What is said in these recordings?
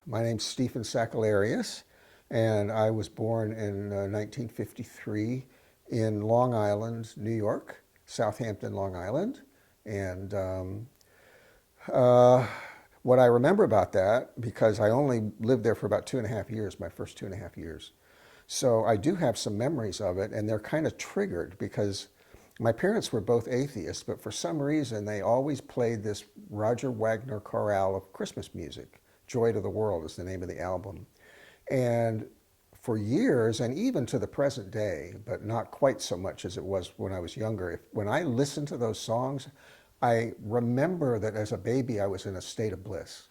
My name's Stephen Sakellarios, and I was born in 1953 in Long Island, New York, Southampton, Long Island. And uh, what I remember about that, because I only lived there for about 2.5 years, my first 2.5 years. So I do have some memories of it, and they're kind of triggered because my parents were both atheists, but for some reason they always played this Roger Wagner chorale of Christmas music. Joy to the World is the name of the album. And for years, and even to the present day, but not quite so much as it was when I was younger, when I listen to those songs, I remember that as a baby I was in a state of bliss,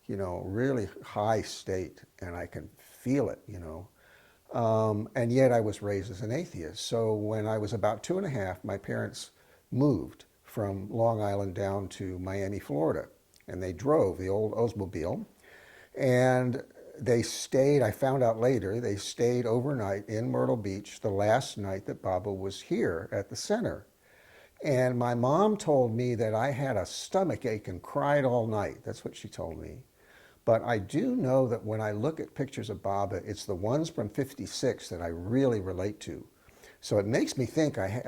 really high state, and I can feel it. And yet I was raised as an atheist. So when I was about 2.5, my parents moved from Long Island down to Miami, Florida. And they drove the old Oldsmobile. And they stayed, I found out later, they stayed overnight in Myrtle Beach the last night that Baba was here at the center. And my mom told me that I had a stomach ache and cried all night. That's what she told me. But I do know that when I look at pictures of Baba, it's the ones from '56 that I really relate to. So it makes me think I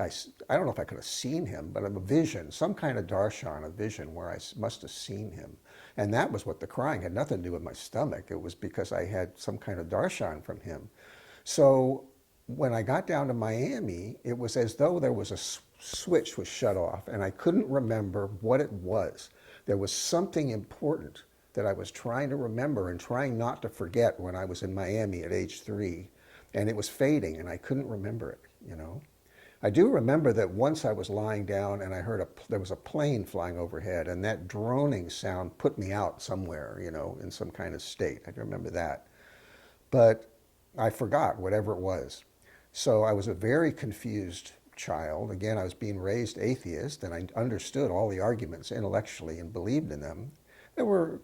don't know if I could have seen him, but a vision, some kind of darshan, a vision where I must have seen him. And that was what the crying had nothing to do with my stomach. It was because I had some kind of darshan from him. So when I got down to Miami, it was as though there was a switch was shut off, and I couldn't remember what it was. There was something important that I was trying to remember and trying not to forget when I was in Miami at age 3, and it was fading, and I couldn't remember it. I do remember that once I was lying down and I heard there was a plane flying overhead, and that droning sound put me out somewhere, in some kind of state. I remember that. But I forgot whatever it was. So I was a very confused child. Again, I was being raised atheist, and I understood all the arguments intellectually and believed in them. They were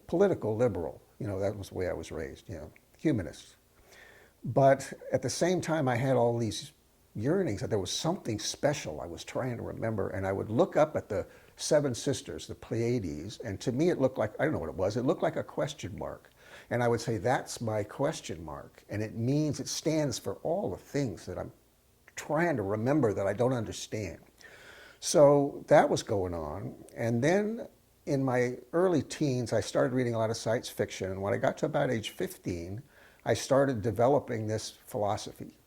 political liberal. That was the way I was raised, humanist. But at the same time, I had all these yearnings that there was something special I was trying to remember. And I would look up at the seven sisters, the Pleiades, and to me it looked like, I don't know what it was, it looked like a question mark. And I would say, that's my question mark. And it stands for all the things that I'm trying to remember that I don't understand. So that was going on. And then in my early teens, I started reading a lot of science fiction. And when I got to about age 15, I started developing this philosophy.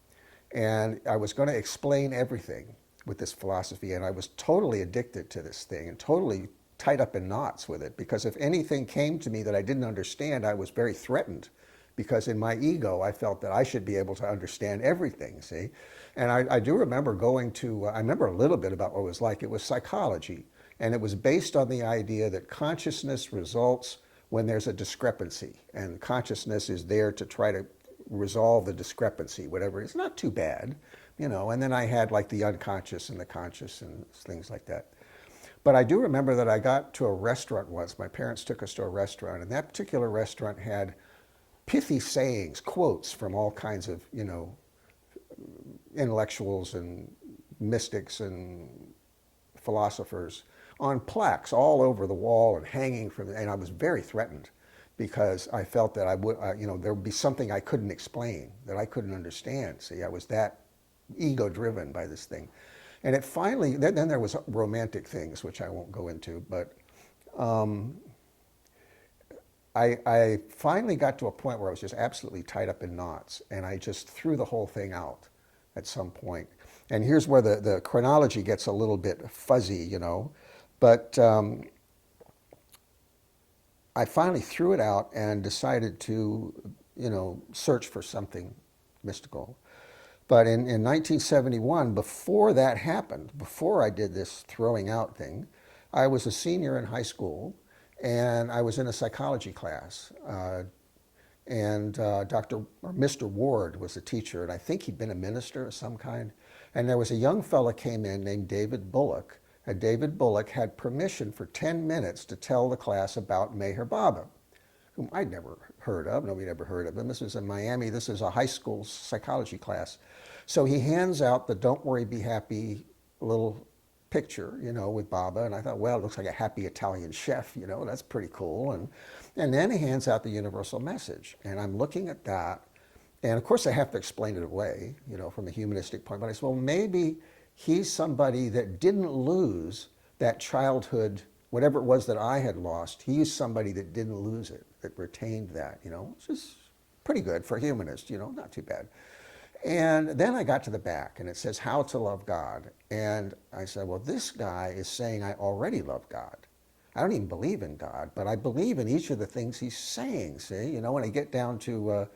And I was going to explain everything with this philosophy. And I was totally addicted to this thing and totally tied up in knots with it. Because if anything came to me that I didn't understand, I was very threatened. Because in my ego, I felt that I should be able to understand everything, see? And I do remember I remember a little bit about what it was like. It was psychology. And it was based on the idea that consciousness results when there's a discrepancy. And consciousness is there to try to resolve the discrepancy, whatever. It's not too bad, And then I had like the unconscious and the conscious and things like that. But I do remember that I got to a restaurant once. My parents took us to a restaurant, and that particular restaurant had pithy sayings, quotes from all kinds of, intellectuals and mystics and philosophers on plaques all over the wall and hanging from, and I was very threatened because I felt that there would be something I couldn't explain, that I couldn't understand. See, I was that ego-driven by this thing. And it finally, then there was romantic things, which I won't go into, but I finally got to a point where I was just absolutely tied up in knots, and I just threw the whole thing out at some point. And here's where the chronology gets a little bit fuzzy, but I finally threw it out and decided to, search for something mystical. But in 1971, before that happened, before I did this throwing out thing, I was a senior in high school, and I was in a psychology class. And Dr. or Mr. Ward was a teacher, and I think he'd been a minister of some kind. And there was a young fella came in named David Bullock, and David Bullock had permission for 10 minutes to tell the class about Meher Baba, whom I'd never heard of. Nobody had ever heard of him. This was in Miami. This is a high school psychology class. So he hands out the "Don't Worry, Be Happy" little picture, with Baba, and I thought, well, it looks like a happy Italian chef, that's pretty cool. And then he hands out the universal message, and I'm looking at that, and of course I have to explain it away, from a humanistic point. But I said, well, maybe he's somebody that didn't lose that childhood, whatever it was that I had lost. He's somebody that didn't lose it, that retained that, which is pretty good for a humanist, not too bad. And then I got to the back, and it says how to love God. And I said, well, this guy is saying I already love God. I don't even believe in God, but I believe in each of the things he's saying. See, when I get down to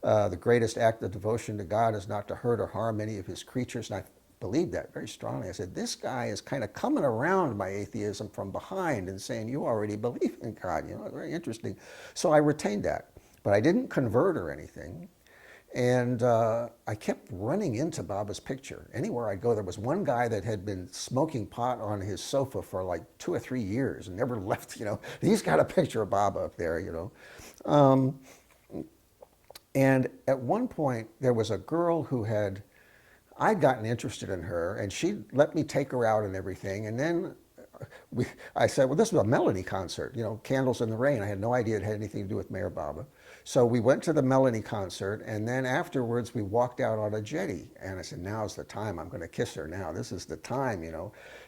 the greatest act of devotion to God is not to hurt or harm any of his creatures, and I believe that very strongly. I said, this guy is kind of coming around my atheism from behind and saying, you already believe in God. Very interesting. So I retained that, but I didn't convert or anything. And I kept running into Baba's picture. Anywhere I'd go, there was one guy that had been smoking pot on his sofa for like 2 or 3 years and never left, He's got a picture of Baba up there, And at one point, there was a girl who I'd gotten interested in her, and she let me take her out and everything. And then I said, well, this was a Melanie concert, Candles in the Rain. I had no idea it had anything to do with Mayor Baba. So we went to the Melanie concert, and then afterwards we walked out on a jetty. And I said, now's the time. I'm going to kiss her now. This is the time,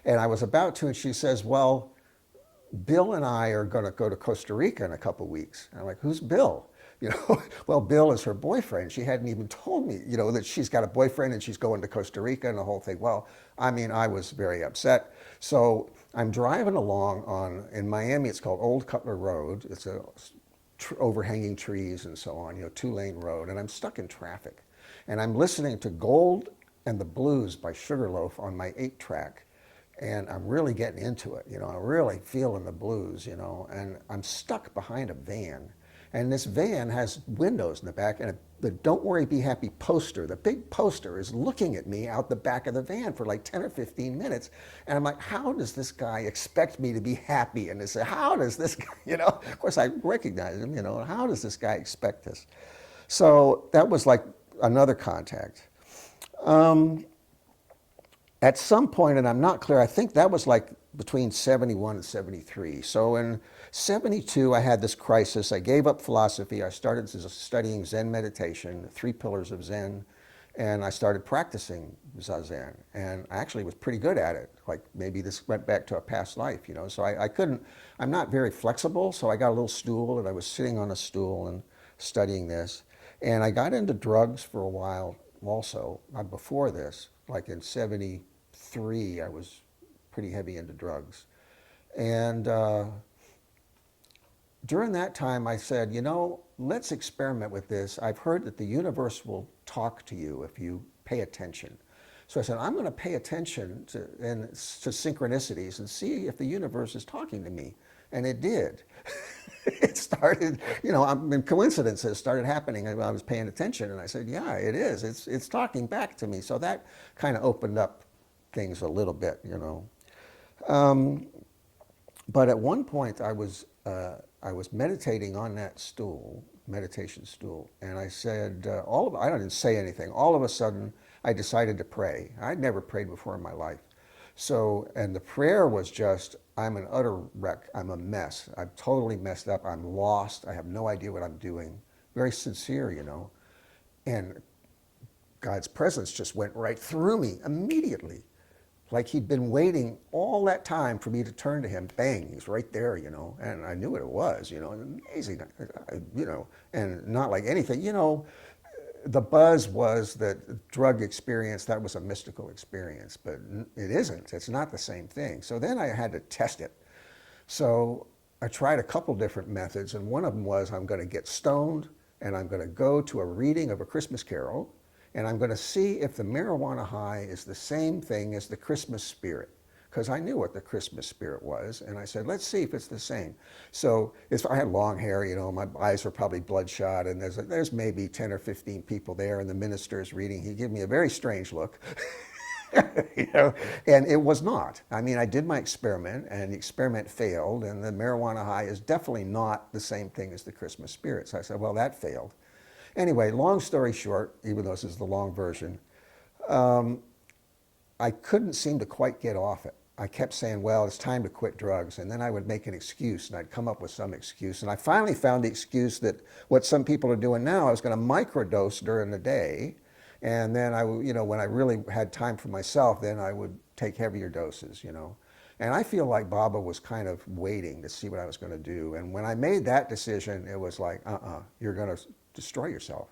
And I was about to, and she says, well, Bill and I are going to go to Costa Rica in a couple weeks. And I'm like, who's Bill? Well, Bill is her boyfriend. She hadn't even told me, that she's got a boyfriend and she's going to Costa Rica and the whole thing. Well, I was very upset. So I'm driving along in Miami, it's called Old Cutler Road. It's overhanging trees and so on, 2-lane road. And I'm stuck in traffic. And I'm listening to Gold and the Blues by Sugarloaf on my 8-track. And I'm really getting into it, I'm really feeling the blues, and I'm stuck behind a van. And this van has windows in the back, and the Don't Worry, Be Happy poster, the big poster, is looking at me out the back of the van for like 10 or 15 minutes. And I'm like, how does this guy expect me to be happy? And they say, how does this guy, of course I recognize him, how does this guy expect this? So that was like another contact. At some point, and I'm not clear, I think that was like between 71 and 73. So in 72, I had this crisis. I gave up philosophy. I started studying Zen meditation, 3 pillars of Zen, and I started practicing Zazen. And I actually was pretty good at it. Like maybe this went back to a past life, So I couldn't, I'm not very flexible, so I got a little stool, and I was sitting on a stool and studying this. And I got into drugs for a while also, before this, like in 73, I was pretty heavy into drugs. And during that time, I said, let's experiment with this. I've heard that the universe will talk to you if you pay attention. So I said, I'm going to pay attention to synchronicities and see if the universe is talking to me. And it did. It started, coincidences started happening. I was paying attention, and I said, yeah, it is. It's talking back to me. So that kind of opened up things a little bit, But at one point, I was meditating on that meditation stool, and I said, I didn't say anything. All of a sudden, I decided to pray. I'd never prayed before in my life. So, and the prayer was just, I'm an utter wreck. I'm a mess. I'm totally messed up. I'm lost. I have no idea what I'm doing. Very sincere, And God's presence just went right through me immediately. Like he'd been waiting all that time for me to turn to him. Bang, he's right there, And I knew what it was, amazing, and not like anything, The buzz was that drug experience, that was a mystical experience, but it isn't. It's not the same thing. So then I had to test it. So I tried a couple different methods, and one of them was I'm going to get stoned, and I'm going to go to a reading of A Christmas Carol, and I'm going to see if the marijuana high is the same thing as the Christmas spirit. Because I knew what the Christmas spirit was, and I said, let's see if it's the same. So I had long hair, my eyes were probably bloodshot, and there's maybe 10 or 15 people there, and the minister is reading. He gave me a very strange look, and it was not. I did my experiment, and the experiment failed, and the marijuana high is definitely not the same thing as the Christmas spirit. So I said, well, that failed. Anyway, long story short, even though this is the long version, I couldn't seem to quite get off it. I kept saying, well, it's time to quit drugs. And then I would make an excuse and I'd come up with some excuse. And I finally found the excuse that what some people are doing now, I was going to microdose during the day. And then when I really had time for myself, then I would take heavier doses. And I feel like Baba was kind of waiting to see what I was going to do. And when I made that decision, it was like, you're going to destroy yourself.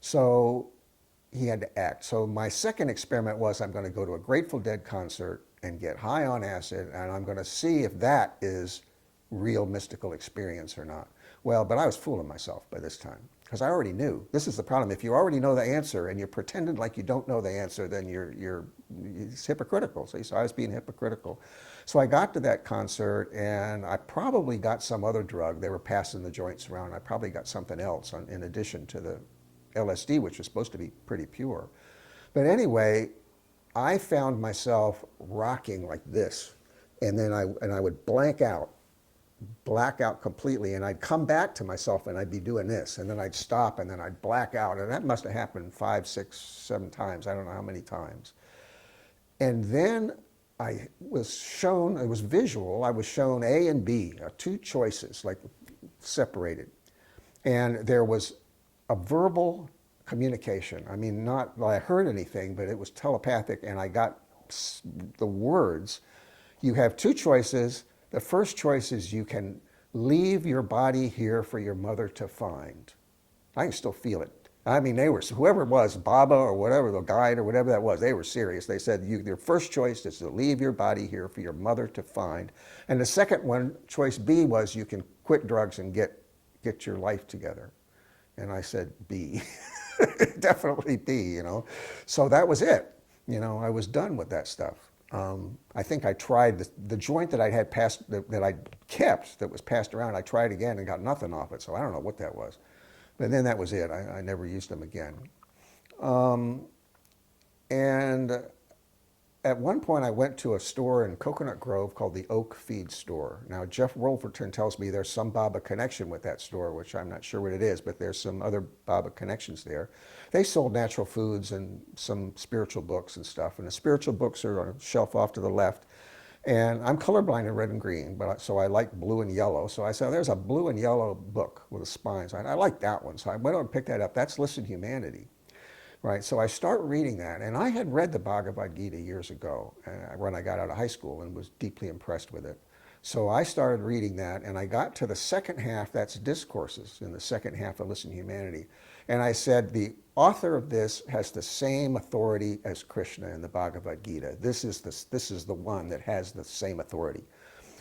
So he had to act. So my second experiment was I'm going to go to a Grateful Dead concert and get high on acid, and I'm going to see if that is real mystical experience or not. Well, but I was fooling myself by this time because I already knew. This is the problem. If you already know the answer and you're pretending like you don't know the answer, then it's hypocritical. See? So I was being hypocritical. So I got to that concert, and I probably got some other drug. They were passing the joints around. I probably got something else in addition to the LSD, which was supposed to be pretty pure. But anyway, I found myself rocking like this, and then I would black out completely, and I'd come back to myself and I'd be doing this, and then I'd stop, and then I'd black out, and that must have happened 5, 6, 7 times. I don't know how many times. And then I was shown, it was visual, I was shown A and B, two choices, like separated. And there was a verbal communication. I mean, not that I heard anything, but it was telepathic, and I got the words. You have two choices. The first choice is you can leave your body here for your mother to find. I can still feel it. I mean, whoever it was, Baba or whatever, the guide or whatever that was, they were serious. They said, your first choice is to leave your body here for your mother to find. And the second one, choice B, was you can quit drugs and get your life together. And I said, B. Definitely B. So that was it. I was done with that stuff. I think I tried the joint that I had passed, that I kept, that was passed around. I tried again and got nothing off it. So I don't know what that was. But then that was it. I never used them again. And at one point I went to a store in Coconut Grove called the Oak Feed Store. Now Jeff Wolverton tells me there's some Baba connection with that store, which I'm not sure what it is, but there's some other Baba connections there. They sold natural foods and some spiritual books and stuff. And the spiritual books are on a shelf off to the left. And I'm colorblind in red and green, so I like blue and yellow. So I said, there's a blue and yellow book with a spine. So I like that one. So I went out and picked that up. That's Listen Humanity. Right, so I start reading that, and I had read the Bhagavad Gita years ago when I got out of high school and was deeply impressed with it. So I started reading that, and I got to the second half, that's discourses in the second half of Listen Humanity. And I said, the author of this has the same authority as Krishna in the Bhagavad Gita. This is the one that has the same authority.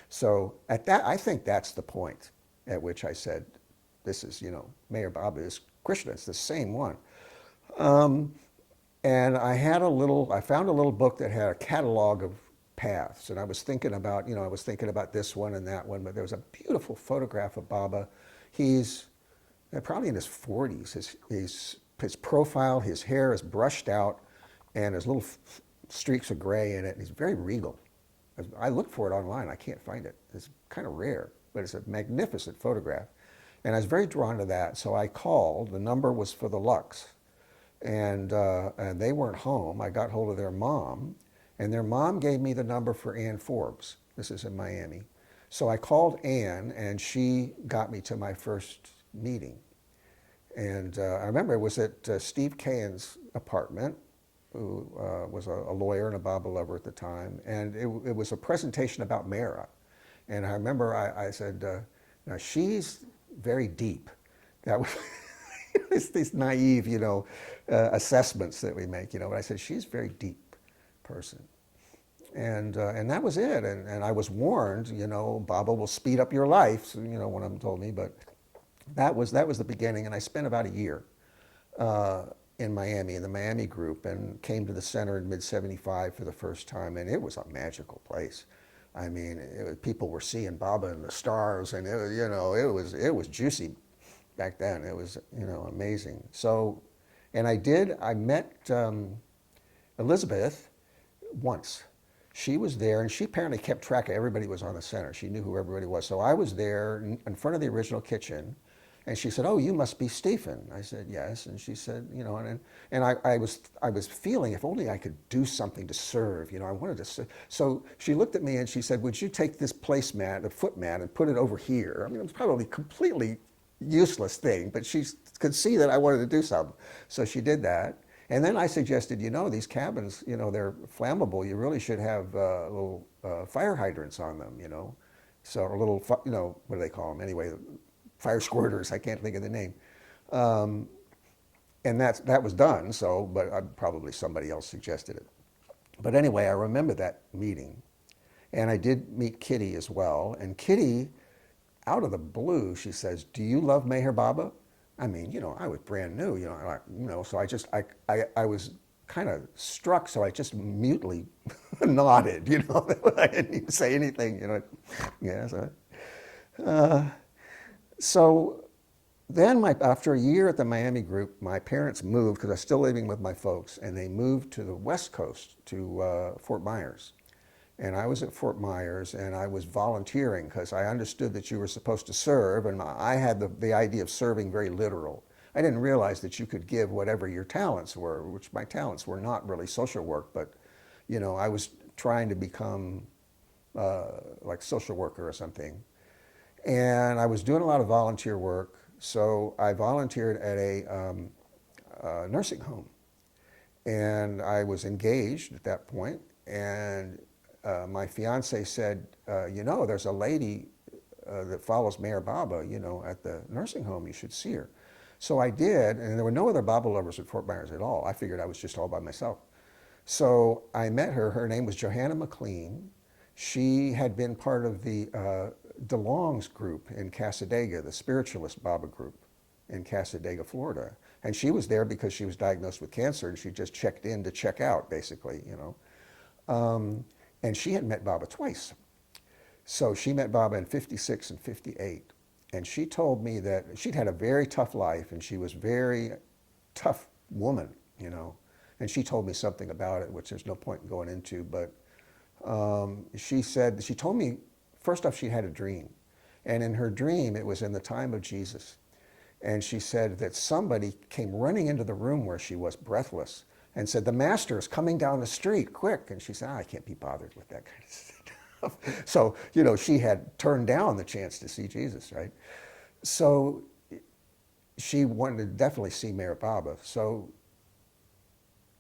So at that, I think that's the point at which I said, this is, Mayor Baba is Krishna, it's the same one. And I found a little book that had a catalog of paths, and I was thinking about, this one and that one, but there was a beautiful photograph of Baba. He's probably in his 40s. His profile, his hair is brushed out, and there's little streaks of gray in it, and he's very regal. I looked for it online, I can't find it. It's kind of rare, but it's a magnificent photograph. And I was very drawn to that, so I called. The number was for the Lux. And they weren't home. I got hold of their mom, and their mom gave me the number for Ann Forbes. This is in Miami. So I called Ann, and she got me to my first meeting. And I remember it was at Steve Kahan's apartment, who was a lawyer and a Baba lover at the time. And it was a presentation about Mara. And I remember I said, now she's very deep. That was... It's these naive, assessments that we make, But I said, she's a very deep person. And that was it. And I was warned, Baba will speed up your life, one of them told me. But that was the beginning. And I spent about a year in Miami, in the Miami group, and came to the center in mid-'75 for the first time. And it was a magical place. I mean, people were seeing Baba and the stars, and it was juicy. Back then, it was, amazing. So, and I met Elizabeth once. She was there, and she apparently kept track of everybody who was on the center. She knew who everybody was. So I was there in front of the original kitchen, And she said, "Oh, you must be Stephen." I said, "Yes." And she said, you know, and I was feeling if only I could do something to serve. You know, I wanted to serve. So she looked at me and she said, "Would you take this placemat, a foot mat, and put it over here?" I mean, it was probably completely useless thing, but she could see that I wanted to do something. So she did that. And then I suggested, you know, these cabins, you know, they're flammable. You really should have little fire hydrants on them, you know. So a little, you know, what do they call them? Anyway, fire squirters. I can't think of the name. Um, and that was done. So, but probably somebody else suggested it. But anyway, I remember that meeting, and I did meet Kitty as well. And Kitty, out of the blue, she says, "Do you love Meher Baba?" I mean, you know, I was brand new, so I was kind of struck, so I just mutely nodded, you know, I didn't even say anything, you know. Yeah, so then after a year at the Miami group, my parents moved, because I was still living with my folks, and they moved to the West Coast, to Fort Myers. And I was at Fort Myers, and I was volunteering because I understood that you were supposed to serve, and I had the idea of serving very literal. I didn't realize that you could give whatever your talents were, which my talents were not really social work, but you know, I was trying to become like social worker or something. And I was doing a lot of volunteer work, so I volunteered at a nursing home. And I was engaged at that point, and my fiance said, you know, there's a lady that follows Meher Baba, you know, at the nursing home. You should see her. So I did, and there were no other Baba lovers at Fort Myers at all. I figured I was just all by myself. So I met her. Her name was Johanna McLean. She had been part of the DeLong's group in Cassadaga, the spiritualist Baba group in Cassadaga, Florida. And she was there because she was diagnosed with cancer, and she just checked in to check out, basically, you know. And she had met Baba twice. So she met Baba in 56 and 58. And she told me that she'd had a very tough life, and she was a very tough woman, you know. And she told me something about it, which there's no point in going into, but she told me, first off, she had a dream. And in her dream, it was in the time of Jesus. And she said that somebody came running into the room where she was, breathless, and said, "The master is coming down the street, quick." And she said, "I can't be bothered with that kind of stuff." So, you know, she had turned down the chance to see Jesus, right? So she wanted to definitely see Meher Baba. So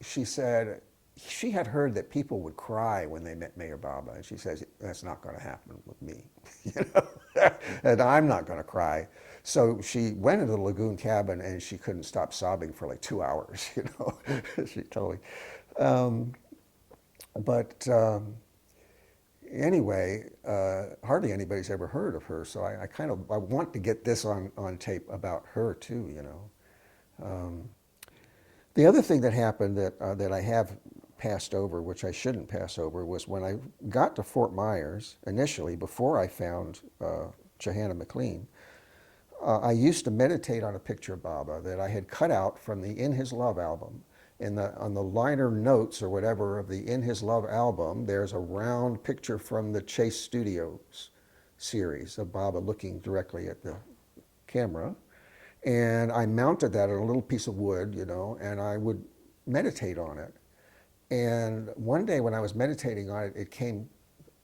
she said she had heard that people would cry when they met Meher Baba. And she says, "That's not going to happen with me." You know? And I'm not going to cry. So she went into the lagoon cabin, and she couldn't stop sobbing for like 2 hours, you know. She told me. But anyway, hardly anybody's ever heard of her, so I want to get this on tape about her too, you know. The other thing that happened that I have passed over, which I shouldn't pass over, was when I got to Fort Myers initially, before I found Johanna McLean. I used to meditate on a picture of Baba that I had cut out from the In His Love album. On the liner notes or whatever of the In His Love album, there's a round picture from the Chase Studios series of Baba looking directly at the camera. And I mounted that on a little piece of wood, you know, and I would meditate on it. And one day when I was meditating on it, it came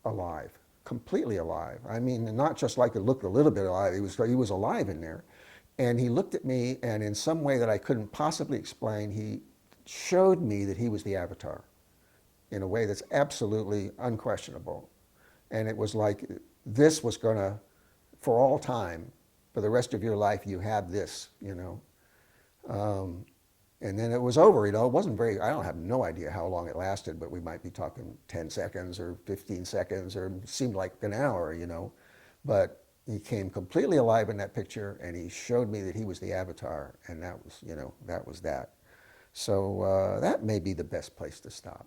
alive. Completely alive. I mean, not just like it looked a little bit alive, he was alive in there. And he looked at me, and in some way that I couldn't possibly explain, he showed me that he was the avatar in a way that's absolutely unquestionable. And it was like this was going to, for all time, for the rest of your life, you have this, you know. And then it was over, you know. It wasn't I don't have no idea how long it lasted, but we might be talking 10 seconds or 15 seconds, or it seemed like an hour, you know. But he came completely alive in that picture, and he showed me that he was the avatar, and that was, you know, that was that. So that may be the best place to stop.